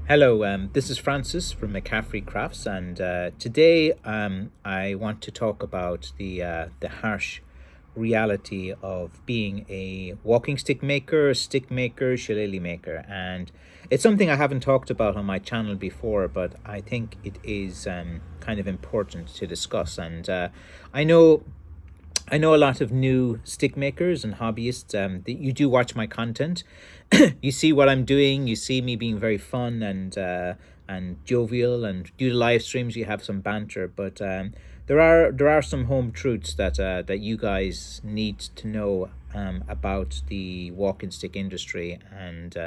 Hello, this is Francis from McCaffrey Crafts, and today I want to talk about the harsh reality of being a walking stick maker, shillelagh maker, and it's something I haven't talked about on my channel before, but I think it is kind of important to discuss. And I know I know a lot of new stick makers and hobbyists that you do watch my content. You see what I'm doing. You see me being very fun and jovial, and do the live streams. You have some banter, but there are some home truths that you guys need to know about the walking stick industry, and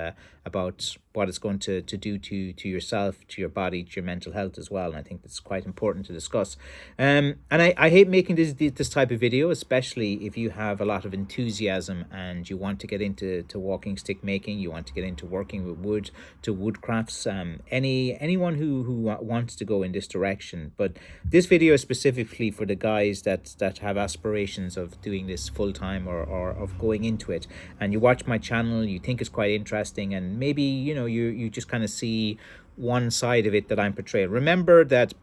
about what it's going to do to yourself, to your body, to your mental health as well. And I think that's quite important to discuss. And I hate making this type of video, especially if you have a lot of enthusiasm and you want to get into walking stick making, you want to get into working with wood, to wood crafts, anyone who wants to go in this direction. But this video is specifically for the guys that have aspirations of doing this full time, or of going into it, and you watch my channel, you think it's quite interesting, and maybe you just kind of see one side of it that I'm portraying. Remember that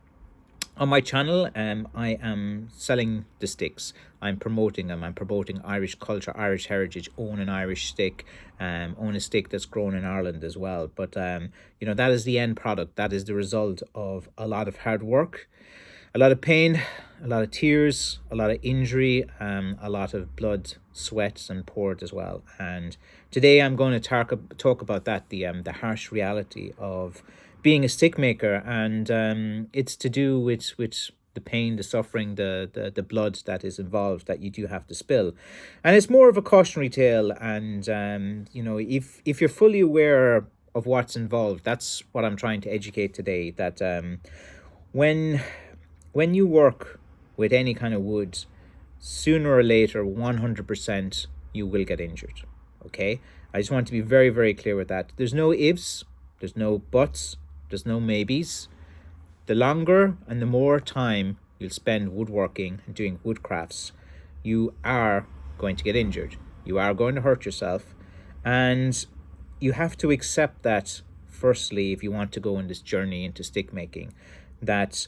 on my channel, I am selling the sticks. I'm promoting them. I'm promoting Irish culture, Irish heritage. Own an Irish stick. Own a stick that's grown in Ireland as well. But that is the end product. That is the result of a lot of hard work, a lot of pain, a lot of tears, a lot of injury, a lot of blood, sweat, and poured as well. And today I'm going to talk about that, the harsh reality of being a stick maker, and it's to do with the pain, the suffering, the blood that is involved, that you do have to spill. And it's more of a cautionary tale, and if you're fully aware of what's involved, that's what I'm trying to educate today. That when you work with any kind of wood, sooner or later, 100%, you will get injured. Okay, I just want to be very, very clear with that. There's no ifs, there's no buts, there's no maybes. The longer and the more time you'll spend woodworking and doing wood crafts, you are going to get injured. You are going to hurt yourself, and you have to accept that, firstly, if you want to go on this journey into stick making, that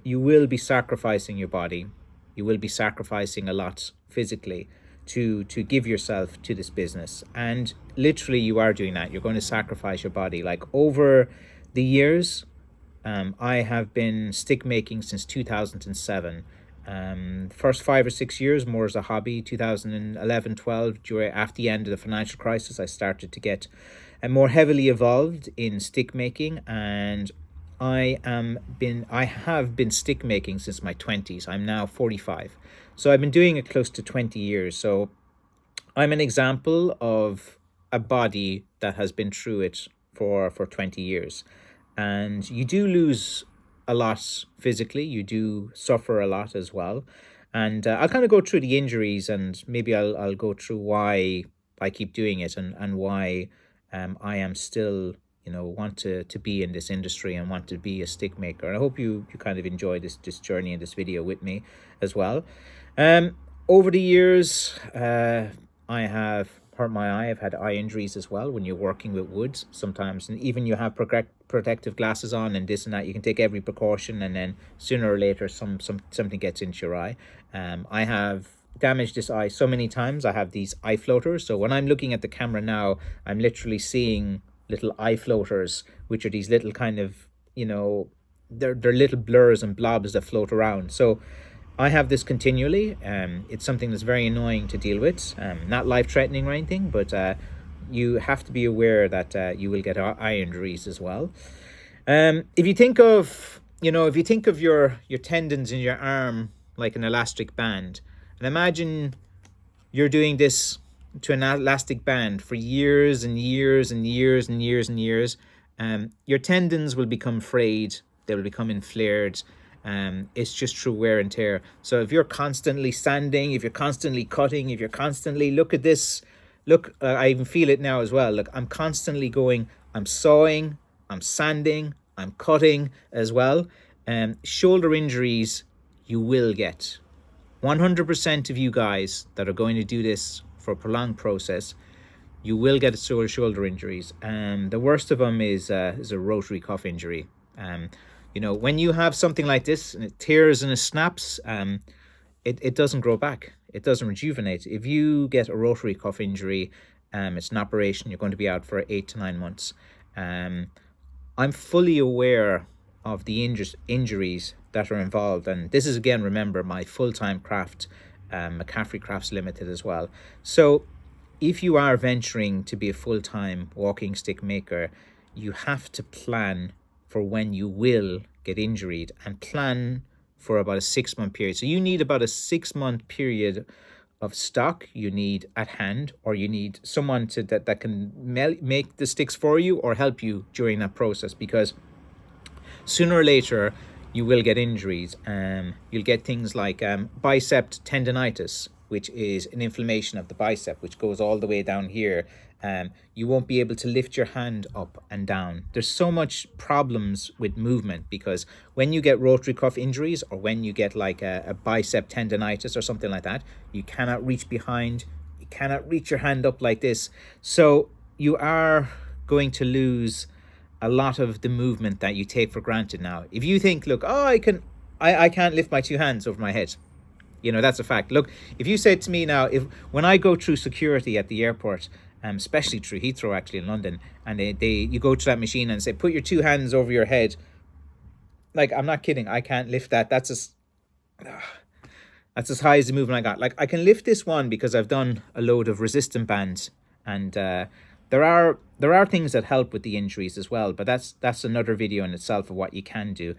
you will be sacrificing your body. You will be sacrificing a lot physically to give yourself to this business. And literally you are doing that. You're going to sacrifice your body. Like, over the years, I have been stick making since 2007. First 5 or 6 years more as a hobby. 2011, 12, after the end of the financial crisis, I started to get more heavily involved in stick making, and I have been stick making since my 20s. I'm now 45. So I've been doing it close to 20 years. So I'm an example of a body that has been through it for 20 years. And you do lose a lot physically. You do suffer a lot as well. And I'll kind of go through the injuries, and maybe I'll go through why I keep doing it, and why I am still want to be in this industry and want to be a stick maker. And I hope you kind of enjoy this journey in this video with me as well. Over the years, I have hurt my eye. I've had eye injuries as well. When you're working with wood, sometimes, and even you have protective glasses on and this and that, you can take every precaution, and then sooner or later something gets into your eye. I have damaged this eye so many times. I have these eye floaters, so when I'm looking at the camera now, I'm literally seeing little eye floaters, which are these little kind of, they're little blurs and blobs that float around. So I have this continually. It's something that's very annoying to deal with. Not life-threatening or anything, but you have to be aware that you will get eye injuries as well. If you think of your tendons in your arm like an elastic band, and imagine you're doing this to an elastic band for years and years and years and years and years, your tendons will become frayed, they will become inflared. It's just through wear and tear. So if you're constantly sanding, if you're constantly cutting, if you're constantly, look at this, I even feel it now as well. Look, I'm constantly going, I'm sawing, I'm sanding, I'm cutting as well. Shoulder injuries you will get. 100% of you guys that are going to do this for a prolonged process, you will get shoulder injuries. The worst of them is a rotary cuff injury. When you have something like this and it tears and it snaps, it doesn't grow back. It doesn't rejuvenate. If you get a rotary cuff injury, it's an operation. You're going to be out for 8 to 9 months. I'm fully aware of the injuries that are involved, and this is, again, remember, my full-time craft, McCaffrey Crafts Limited as well. So if you are venturing to be a full-time walking stick maker, you have to plan for when you will get injured and plan for about a 6-month period. So you need about a 6-month period of stock you need at hand, or you need someone that can make the sticks for you or help you during that process, because sooner or later you will get injuries. You'll get things like bicep tendonitis, which is an inflammation of the bicep, which goes all the way down here. You won't be able to lift your hand up and down. There's so much problems with movement, because when you get rotary cuff injuries, or when you get like a bicep tendonitis or something like that, you cannot reach behind, you cannot reach your hand up like this. So you are going to lose a lot of the movement that you take for granted now. If you think, look, I can't lift my 2 hands over my head, that's a fact. Look, if you said to me now, when I go through security at the airport, especially through Heathrow, actually, in London, and you go to that machine and say, put your 2 hands over your head, like, I'm not kidding, I can't lift that. That's as high as the movement I got. Like, I can lift this one because I've done a load of resistant bands, and there are things that help with the injuries as well, but that's another video in itself of what you can do.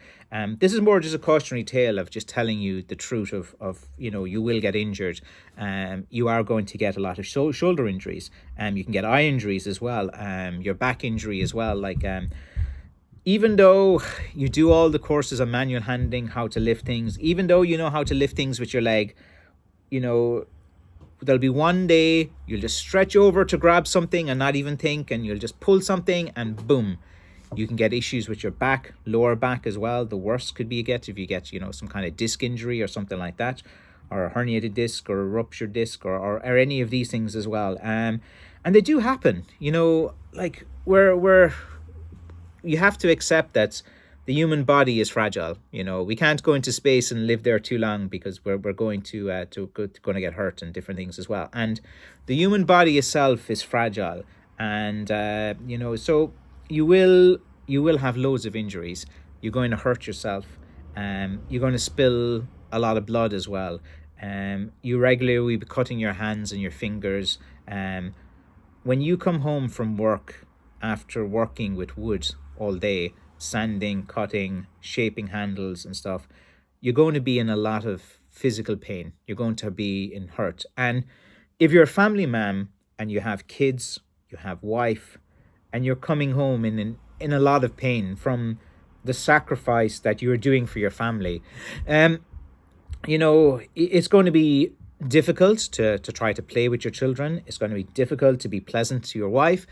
This is more just a cautionary tale of just telling you the truth of you will get injured. You are going to get a lot of shoulder injuries. You can get eye injuries as well. Your back injury as well. Like, even though you do all the courses on manual handling, how to lift things, even though you know how to lift things with your leg, there'll be one day you'll just stretch over to grab something and not even think, and you'll just pull something and boom, you can get issues with your back, lower back as well. The worst could be if you get some kind of disc injury or something like that, or a herniated disc or a ruptured disc, or any of these things as well. And they do happen, like where you have to accept that the human body is fragile. We can't go into space and live there too long, because we're going to get hurt and different things as well. And the human body itself is fragile, and so you will have loads of injuries. You're going to hurt yourself. You're going to spill a lot of blood as well. You regularly will be cutting your hands and your fingers. When you come home from work after working with wood all day, sanding, cutting, shaping handles and stuff, you're going to be in a lot of physical pain. You're going to be in hurt. And if you're a family man and you have kids, you have wife, and you're coming home in a lot of pain from the sacrifice that you're doing for your family, it's going to be difficult to try to play with your children. It's going to be difficult to be pleasant to your wife.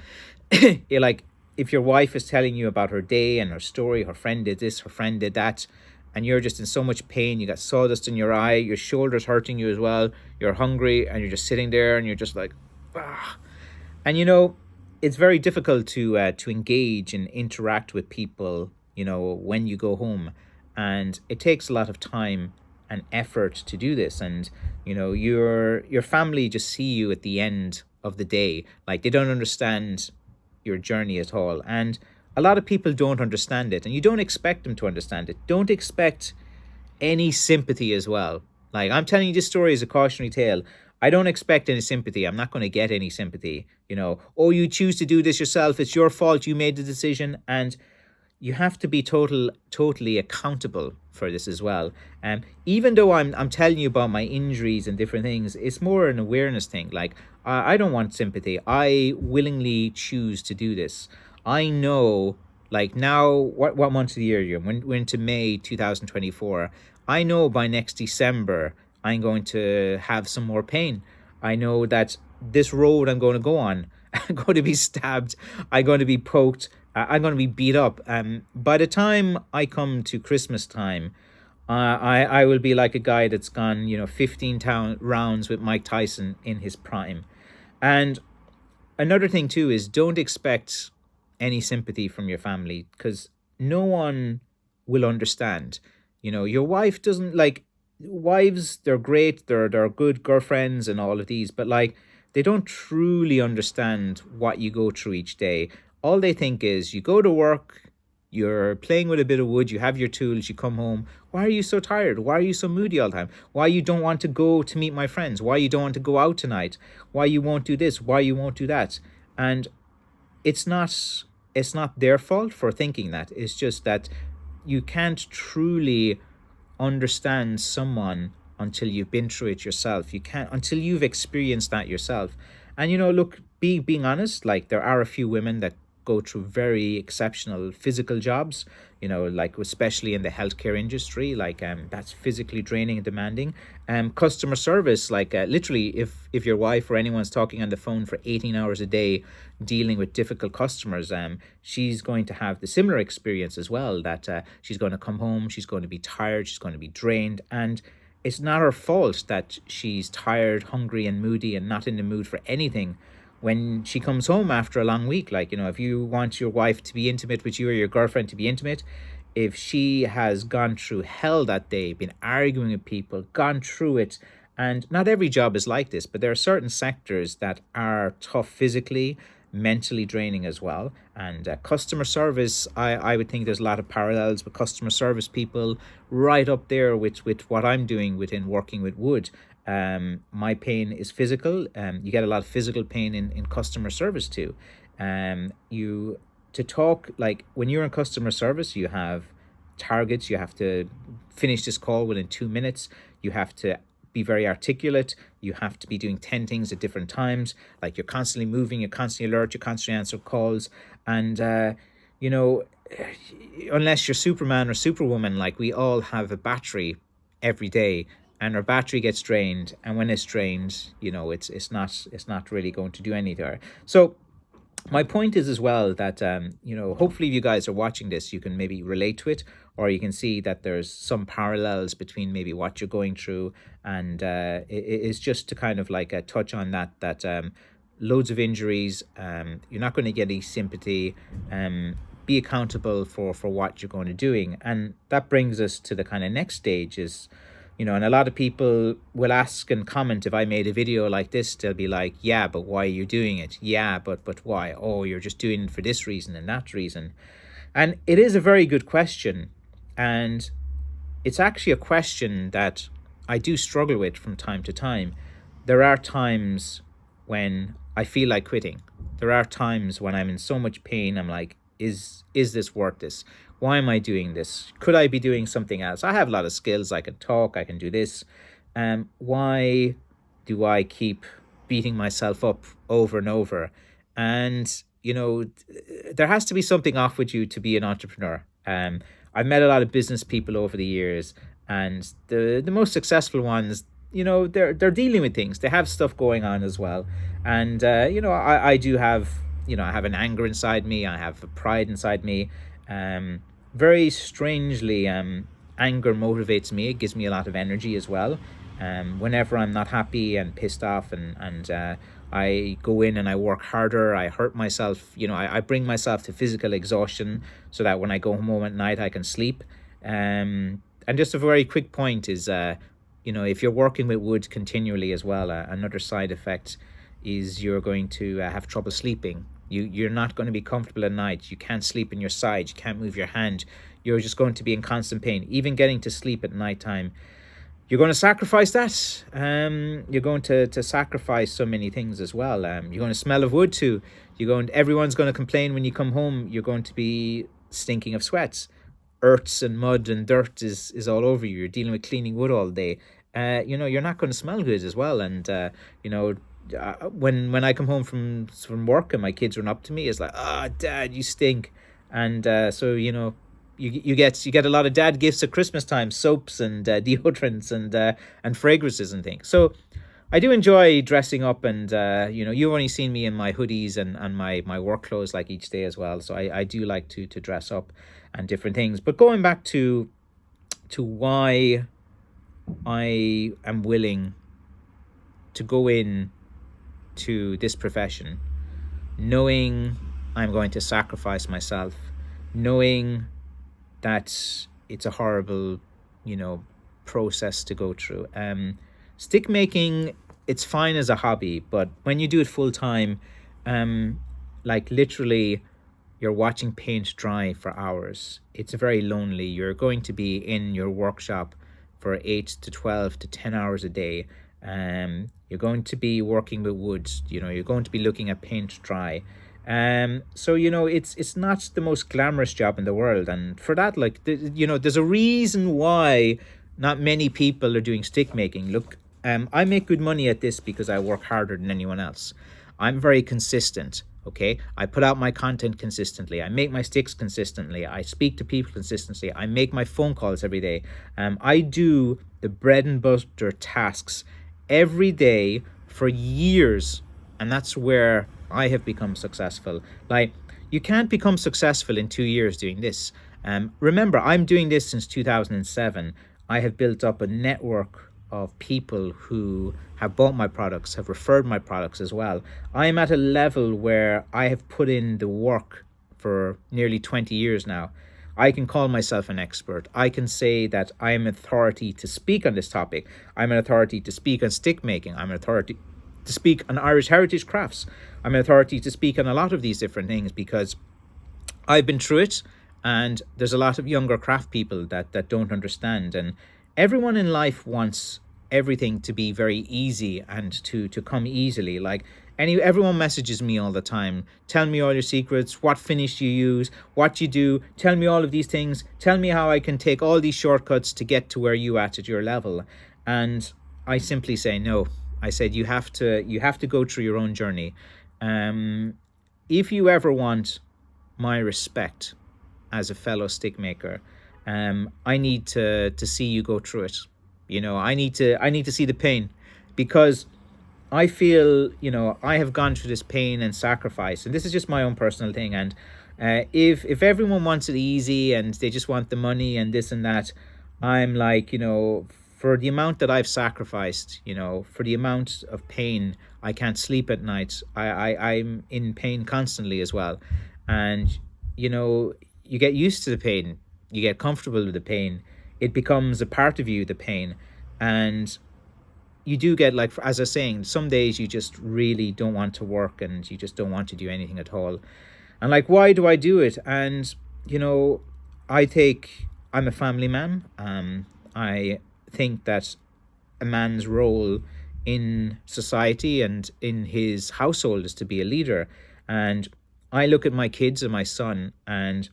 You're like, if your wife is telling you about her day and her story, her friend did this, her friend did that, and you're just in so much pain, you got sawdust in your eye, your shoulder's hurting you as well, you're hungry, and you're just sitting there and you're just like, ah. And it's very difficult to engage and interact with people, when you go home. And it takes a lot of time and effort to do this. And, your family just see you at the end of the day. Like, they don't understand your journey at all, and a lot of people don't understand it, and you don't expect them to understand it. Don't expect any sympathy as well. Like, I'm telling you this story as a cautionary tale. I don't expect any sympathy. I'm not going to get any sympathy. You choose to do this yourself, it's your fault, you made the decision. And you have to be totally accountable for this as well. Even though I'm telling you about my injuries and different things, it's more an awareness thing. Like, I don't want sympathy. I willingly choose to do this. I know, like, now, what month of the year you're in? We're into May 2024. I know by next December I'm going to have some more pain. I know that this road I'm going to go on, I'm going to be stabbed, I'm going to be poked, I'm going to be beat up. By the time I come to Christmas time, I will be like a guy that's gone, 15 rounds with Mike Tyson in his prime. And another thing too is don't expect any sympathy from your family, because no one will understand. Your wife doesn't like wives. They're great. They're good girlfriends and all of these, but like they don't truly understand what you go through each day. All they think is you go to work, you're playing with a bit of wood, you have your tools, you come home. Why are you so tired? Why are you so moody all the time? Why you don't want to go to meet my friends? Why you don't want to go out tonight? Why you won't do this? Why you won't do that? And it's not their fault for thinking that. It's just that you can't truly understand someone until you've been through it yourself. You can't until you've experienced that yourself. And look, being honest, like there are a few women that go through very exceptional physical jobs, like especially in the healthcare industry, like that's physically draining and demanding. Customer service, like literally, if your wife or anyone's talking on the phone for 18 hours a day dealing with difficult customers, she's going to have the similar experience as well, that she's going to come home, she's going to be tired, she's going to be drained, and it's not her fault that she's tired, hungry, and moody and not in the mood for anything when she comes home after a long week. Like, if you want your wife to be intimate with you, or your girlfriend to be intimate, if she has gone through hell that day, been arguing with people, gone through it, and not every job is like this, but there are certain sectors that are tough physically, mentally draining as well. And customer service, I would think there's a lot of parallels with customer service people, right up there with what I'm doing within working with wood. My pain is physical. You get a lot of physical pain in customer service too. You to talk, like when you're in customer service, you have targets. You have to finish this call within 2 minutes. You have to be very articulate. You have to be doing 10 things at different times. Like you're constantly moving, you're constantly alert, you're constantly answering calls. And, unless you're Superman or Superwoman, like we all have a battery every day, and our battery gets drained. And when it's drained, it's not really going to do anything. So my point is as well that hopefully if you guys are watching this, you can maybe relate to it, or you can see that there's some parallels between maybe what you're going through. And it's just to kind of like touch on that loads of injuries, you're not going to get any sympathy. Be accountable for what you're going to doing. And that brings us to the kind of next stage is, and a lot of people will ask and comment, if I made a video like this, they'll be like, yeah, but why are you doing it? Yeah, but why? Oh, you're just doing it for this reason and that reason. And it is a very good question. And it's actually a question that I do struggle with from time to time. There are times when I feel like quitting. There are times when I'm in so much pain, I'm like, is this worth this? Why am I doing this? Could I be doing something else? I have a lot of skills. I can talk, I can do this. Why do I keep beating myself up over and over? And, there has to be something off with you to be an entrepreneur. I've met a lot of business people over the years, and the most successful ones, they're dealing with things. They have stuff going on as well. And, I do have, I have an anger inside me. I have a pride inside me. Very strangely, anger motivates me. It gives me a lot of energy as well. Whenever I'm not happy and pissed off, and I go in and I work harder, I hurt myself, I bring myself to physical exhaustion so that when I go home at night, I can sleep. And just a very quick point is, if you're working with wood continually as well, another side effect is you're going to have trouble sleeping. You're not going to be comfortable at night. You can't sleep in your side. You can't move your hand. You're just going to be in constant pain. Even getting to sleep at nighttime, you're going to sacrifice that. You're going to sacrifice so many things as well. You're going to smell of wood too. Everyone's going to complain when you come home. You're going to be stinking of sweats. Earths and mud and dirt is all over you. You're dealing with cleaning wood all day. You're not going to smell good as well. And when I come home from work and my kids run up to me, it's like, Dad, you stink. And so you get a lot of dad gifts at Christmas time, soaps and deodorants and fragrances and things. So I do enjoy dressing up, and you've only seen me in my hoodies and my work clothes like each day as well. So I do like to dress up and different things. But going back to why I am willing to go in to this profession, knowing I'm going to sacrifice myself, knowing that it's a horrible, you know, process to go through. Stick making, it's fine as a hobby, but when you do it full time, like literally, you're watching paint dry for hours. It's very lonely. You're going to be in your workshop for 8 to 12 to 10 hours a day. You're going to be working with woods. You know, you're going to be looking at paint dry. So you know, it's not the most glamorous job in the world, and for that, like, you know, there's a reason why not many people are doing stick making. Look, I make good money at this because I work harder than anyone else. I'm very consistent. Okay, I put out my content consistently. I make my sticks consistently. I speak to people consistently. I make my phone calls every day. I do the bread and butter tasks every day for years, and that's where I have become successful. Like, you can't become successful in 2 years doing this. Remember, I'm doing this since 2007. I have built up a network of people who have bought my products, have referred my products as well. I am at a level where I have put in the work for nearly 20 years now. I can call myself an expert. I can say that I am an authority to speak on this topic. I'm an authority to speak on stick making. I'm an authority to speak on Irish heritage crafts. I'm an authority to speak on a lot of these different things because I've been through it, and there's a lot of younger craft people that don't understand. And everyone in life wants everything to be very easy and to come easily. Like, everyone messages me all the time. Tell me all your secrets, what finish you use, what you do. Tell me all of these things. Tell me how I can take all these shortcuts to get to where you at your level. And I simply say no. I said you have to go through your own journey. If you ever want my respect as a fellow stick maker, I need to see you go through it. You know, I need to see the pain, because I feel, you know, I have gone through this pain and sacrifice, and this is just my own personal thing. And if everyone wants it easy and they just want the money and this and that, I'm like, you know, for the amount that I've sacrificed, you know, for the amount of pain, I can't sleep at night. I'm in pain constantly as well. And, you know, you get used to the pain. You get comfortable with the pain. It becomes a part of you, the pain. And you do get, like, as I was saying, some days you just really don't want to work and you just don't want to do anything at all. And like, why do I do it? And, you know, I'm a family man. I think that a man's role in society and in his household is to be a leader. And I look at my kids and my son, and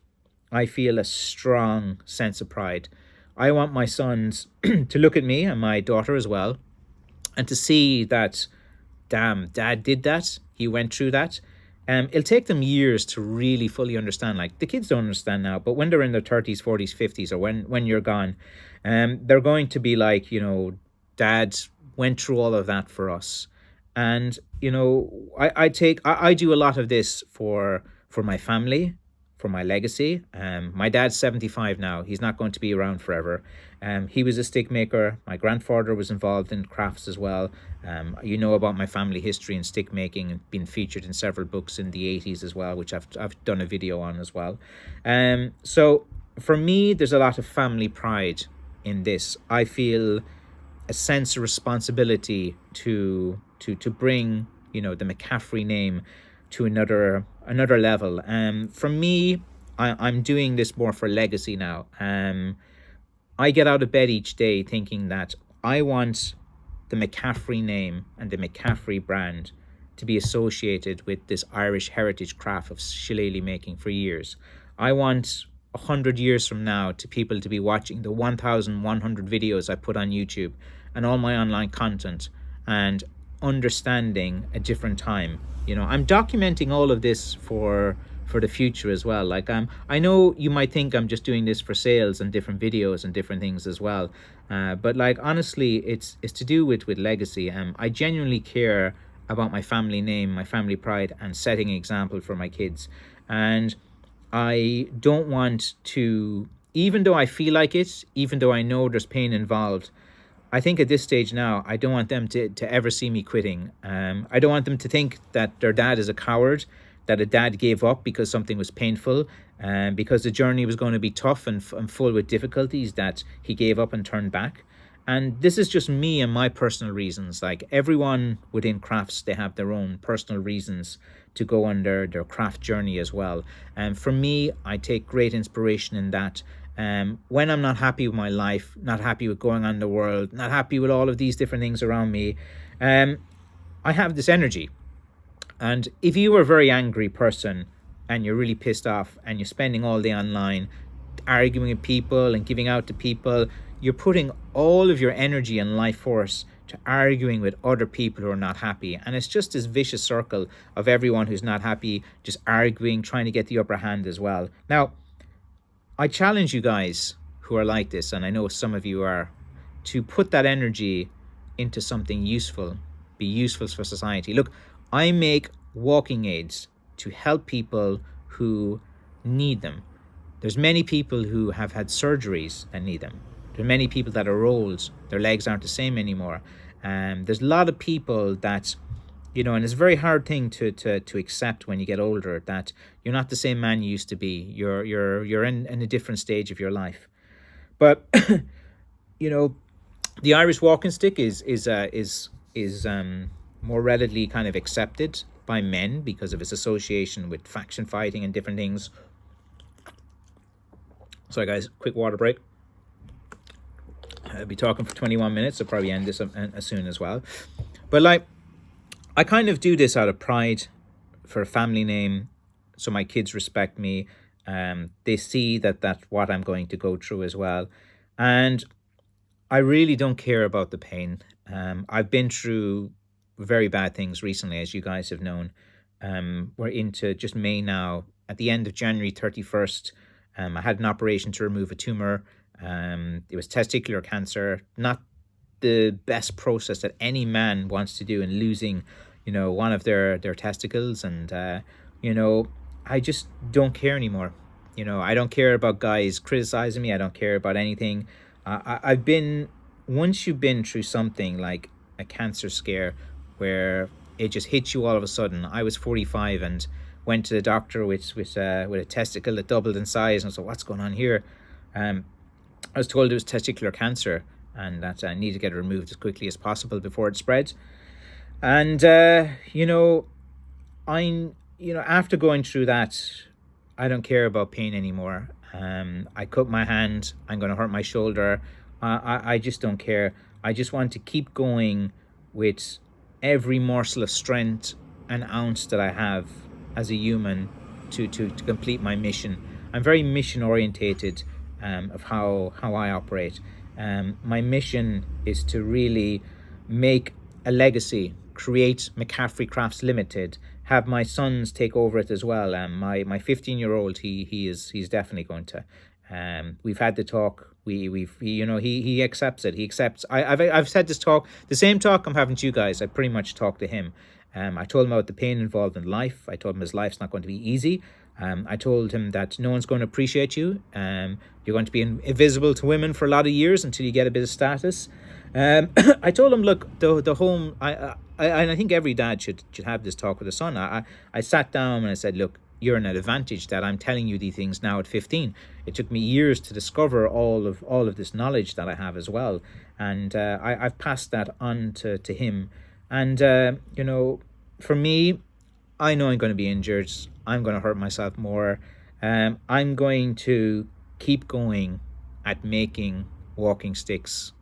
I feel a strong sense of pride. I want my sons to look at me, and my daughter as well, and to see that, damn, dad did that. He went through that. It'll take them years to really fully understand. Like, the kids don't understand now, but when they're in their 30s, 40s, 50s, or when you're gone, they're going to be like, you know, dad went through all of that for us. And, you know, I do a lot of this for my family, for my legacy. My dad's 75 now. He's not going to be around forever. He was a stick maker. My grandfather was involved in crafts as well. You know about my family history in stick making, and been featured in several books in the 80s as well, which I've done a video on as well. So for me, there's a lot of family pride in this. I feel a sense of responsibility to bring, you know, the McCaffrey name to another level. For me, I'm doing this more for legacy now. I get out of bed each day thinking that I want the McCaffrey name and the McCaffrey brand to be associated with this Irish heritage craft of shillelagh making for years. I want 100 years from now to people to be watching the 1,100 videos I put on YouTube and all my online content and understanding a different time. You know, I'm documenting all of this for the future as well. Like, I know you might think I'm just doing this for sales and different videos and different things as well, but like, honestly, it's to do with legacy. I genuinely care about my family name, my family pride, and setting an example for my kids. And I don't want to, even though I feel like it, even though I know there's pain involved, I think at this stage now, I don't want them to ever see me quitting. I don't want them to think that their dad is a coward, that a dad gave up because something was painful, and because the journey was going to be tough and full with difficulties, that he gave up and turned back. And this is just me and my personal reasons. Like everyone within crafts, they have their own personal reasons to go on their craft journey as well. And for me, I take great inspiration in that. When I'm not happy with my life, not happy with going on in the world, not happy with all of these different things around me, I have this energy. And if you are a very angry person and you're really pissed off and you're spending all day online arguing with people and giving out to people, you're putting all of your energy and life force to arguing with other people who are not happy. And it's just this vicious circle of everyone who's not happy, just arguing, trying to get the upper hand as well. Now, I challenge you guys who are like this, and I know some of you are, to put that energy into something useful, be useful for society. Look, I make walking aids to help people who need them. There's many people who have had surgeries and need them. There are many people that are old, their legs aren't the same anymore. There's a lot of people that, you know, and it's a very hard thing to accept when you get older, that you're not the same man you used to be. You're in a different stage of your life. But you know, the Irish walking stick is more readily kind of accepted by men because of its association with faction fighting and different things. Sorry guys, quick water break. I'll be talking for 21 minutes, so probably end this as soon as well. But like, I kind of do this out of pride for a family name, so my kids respect me. They see that that's what I'm going to go through as well. And I really don't care about the pain. I've been through very bad things recently, as you guys have known. We're into just May now. At the end of January 31st, I had an operation to remove a tumor. It was testicular cancer, not the best process that any man wants to do in losing, you know, one of their testicles. And, you know, I just don't care anymore. You know, I don't care about guys criticizing me. I don't care about anything. I've been, once you've been through something like a cancer scare where it just hits you all of a sudden. I was 45 and went to the doctor with a testicle that doubled in size, and so what's going on here? I was told it was testicular cancer and that I need to get it removed as quickly as possible before it spreads. And you know, after going through that, I don't care about pain anymore. I cut my hand, I'm going to hurt my shoulder. I just don't care. I just want to keep going with every morsel of strength and ounce that I have as a human to complete my mission. I'm very mission orientated of how I operate. My mission is to really make a legacy, create McCaffrey Crafts Limited, have my sons take over it as well. My 15-year-old, he's definitely going to. We've had the talk. He accepts it. He accepts. I've said this talk, the same talk I'm having to you guys. I pretty much talked to him. I told him about the pain involved in life. I told him his life's not going to be easy. I told him that no one's going to appreciate you. You're going to be invisible to women for a lot of years until you get a bit of status. I told him, look, the home. I think every dad should have this talk with a son. I sat down and I said, look, you're in an advantage that I'm telling you these things now at 15. It took me years to discover all of this knowledge that I have as well, and I've passed that on to him. And you know, for me, I know I'm going to be injured. I'm going to hurt myself more. I'm going to keep going at making walking sticks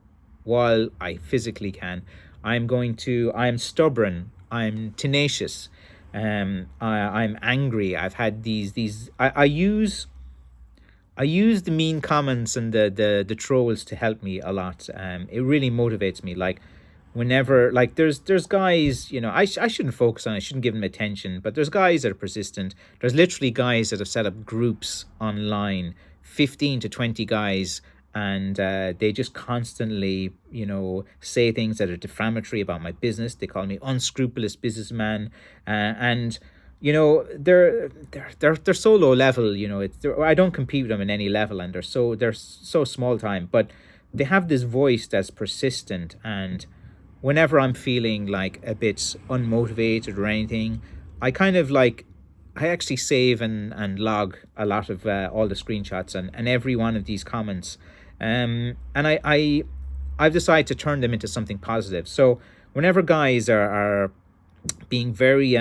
while I physically can. I'm stubborn. I'm tenacious. I'm angry. I've had these. I use the mean comments and the trolls to help me a lot. It really motivates me. Like, whenever, like, there's guys, you know, I shouldn't focus on, I shouldn't give them attention, but there's guys that are persistent. There's literally guys that have set up groups online, 15 to 20 guys, and they just constantly, you know, say things that are defamatory about my business. They call me unscrupulous businessman, and you know, they're so low level. You know, I don't compete with them in any level, and they're so small time, but they have this voice that's persistent. And whenever I'm feeling like a bit unmotivated or anything, I kind of like I actually save and log a lot of all the screenshots and every one of these comments. And I've decided to turn them into something positive. So whenever guys are being very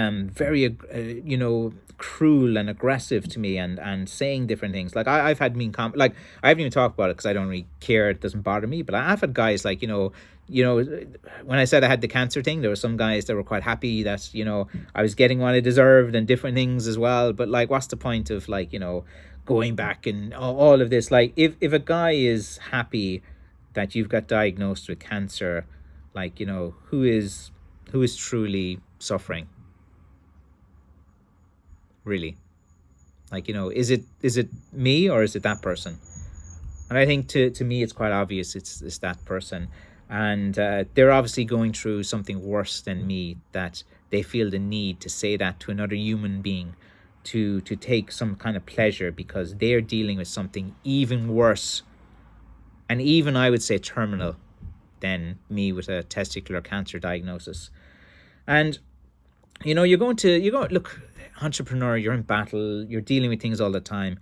cruel and aggressive to me and saying different things, like I've had like I haven't even talked about it because I don't really care, it doesn't bother me, but I've had guys like, when I said I had the cancer thing, there were some guys that were quite happy that I was getting what I deserved and different things as well. But like, what's the point of like going back and all of this? Like, if a guy is happy that you've got diagnosed with cancer, like who is truly suffering, really? Like, is it me or is it that person? And I think to me it's quite obvious it's that person. And they're obviously going through something worse than me, that they feel the need to say that to another human being, to take some kind of pleasure because they're dealing with something even worse, and even I would say terminal, than me with a testicular cancer diagnosis. And you're going, look, entrepreneur, you're in battle, you're dealing with things all the time.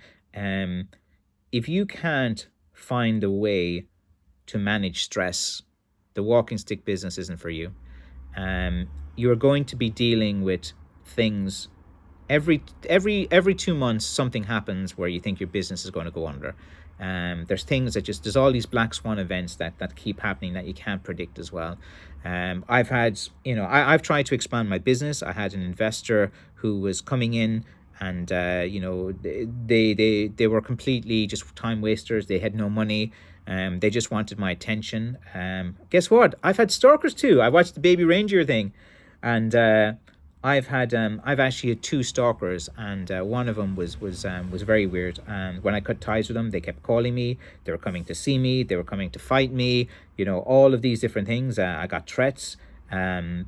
If you can't find a way to manage stress, the walking stick business isn't for you. You're going to be dealing with things every 2 months. Something happens where you think your business is going to go under. There's things that there's all these black swan events that keep happening that you can't predict as well. I've had, I've tried to expand my business. I had an investor who was coming in, and they were completely just time wasters. They had no money. They just wanted my attention. Guess what? I've had stalkers too. I watched the Baby Reindeer thing, and I've actually had two stalkers, and one of them was very weird. And when I cut ties with them, they kept calling me. They were coming to see me. They were coming to fight me. All of these different things. I got threats. I've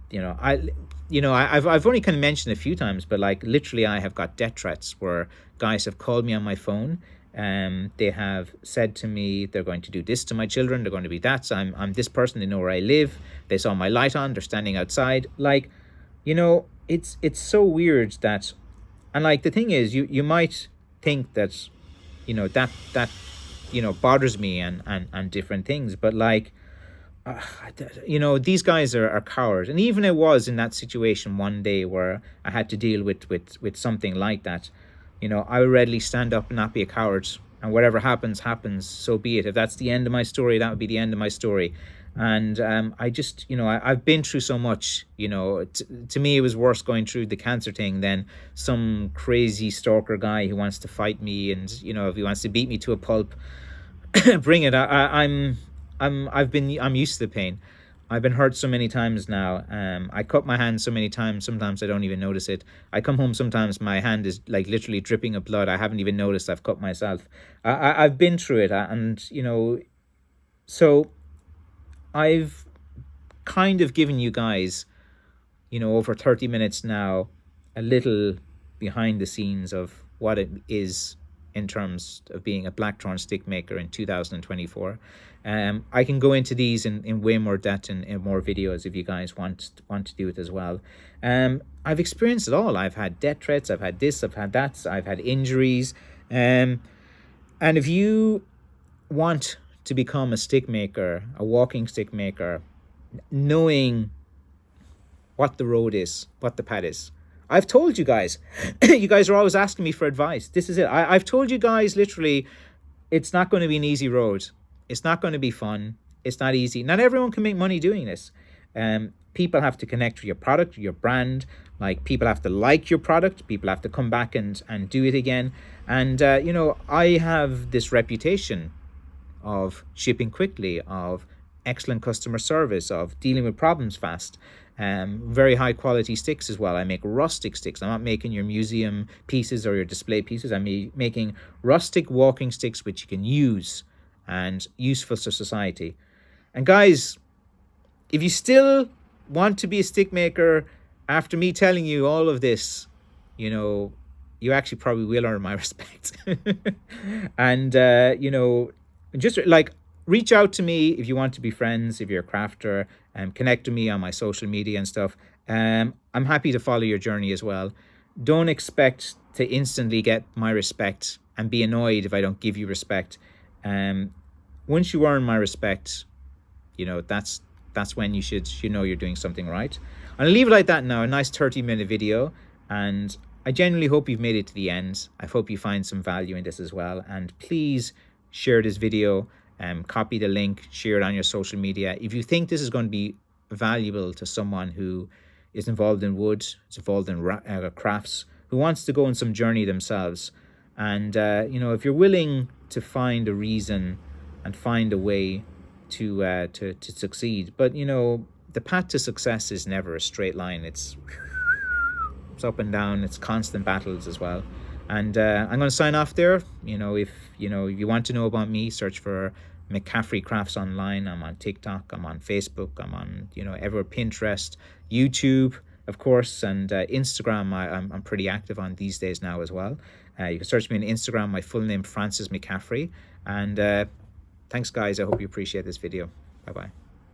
only kind of mentioned it a few times, but like literally, I have got death threats where guys have called me on my phone. They have said to me they're going to do this to my children. They're going to be that. So I'm this person. They know where I live. They saw my light on. They're standing outside. Like, it's so weird that, and like the thing is, you might think that, that bothers me and different things, but like, these guys are cowards. And even I was in that situation one day where I had to deal with something like that. I would readily stand up and not be a coward, and whatever happens, so be it. If that's the end of my story, that would be the end of my story. And I just, I've been through so much. To me, it was worse going through the cancer thing than some crazy stalker guy who wants to fight me, and if he wants to beat me to a pulp, bring it. I'm used to the pain. I've been hurt so many times now. I cut my hand so many times. Sometimes I don't even notice it. I come home, sometimes my hand is like literally dripping of blood. I haven't even noticed I've cut myself. I've been through it, and so I've kind of given you guys, over 30 minutes now, a little behind the scenes of what it is in terms of being a blackthorn stick maker in 2024. I can go into these in way more depth in more videos if you guys want to do it as well. I've experienced it all. I've had death threats. I've had this. I've had that. I've had injuries. And if you want to become a stick maker, a walking stick maker, knowing what the road is, what the path is. I've told you guys. You guys are always asking me for advice. This is it. I've told you guys literally, it's not going to be an easy road. It's not going to be fun. It's not easy. Not everyone can make money doing this. People have to connect with your product, your brand. Like, people have to like your product. People have to come back and do it again. And, I have this reputation of shipping quickly, of excellent customer service, of dealing with problems fast. Very high quality sticks as well. I make rustic sticks. I'm not making your museum pieces or your display pieces. I'm making rustic walking sticks which you can use and useful to society. And guys, if you still want to be a stick maker after me telling you all of this, you actually probably will earn my respect. And just like, reach out to me if you want to be friends, if you're a crafter, and connect to me on my social media and stuff. I'm happy to follow your journey as well. don't expect to instantly get my respect and be annoyed if I don't give you respect. Once you earn my respect, that's when you know you're doing something right. I'll leave it like that now. A nice 30-minute video, and I genuinely hope you've made it to the end. I hope you find some value in this as well, and please share this video, copy the link, share it on your social media. If you think this is going to be valuable to someone who is involved in wood, is involved in crafts, who wants to go on some journey themselves, and if you're willing to find a reason and find a way to succeed. But the path to success is never a straight line. It's up and down. It's constant battles as well. And I'm going to sign off there. If you want to know about me, search for McCaffrey Crafts online. I'm on TikTok, I'm on Facebook, I'm on everywhere, Pinterest, YouTube, of course, and Instagram. I'm pretty active on these days now as well. You can search me on Instagram, my full name, Francis McCaffrey. And thanks, guys. I hope you appreciate this video. Bye-bye.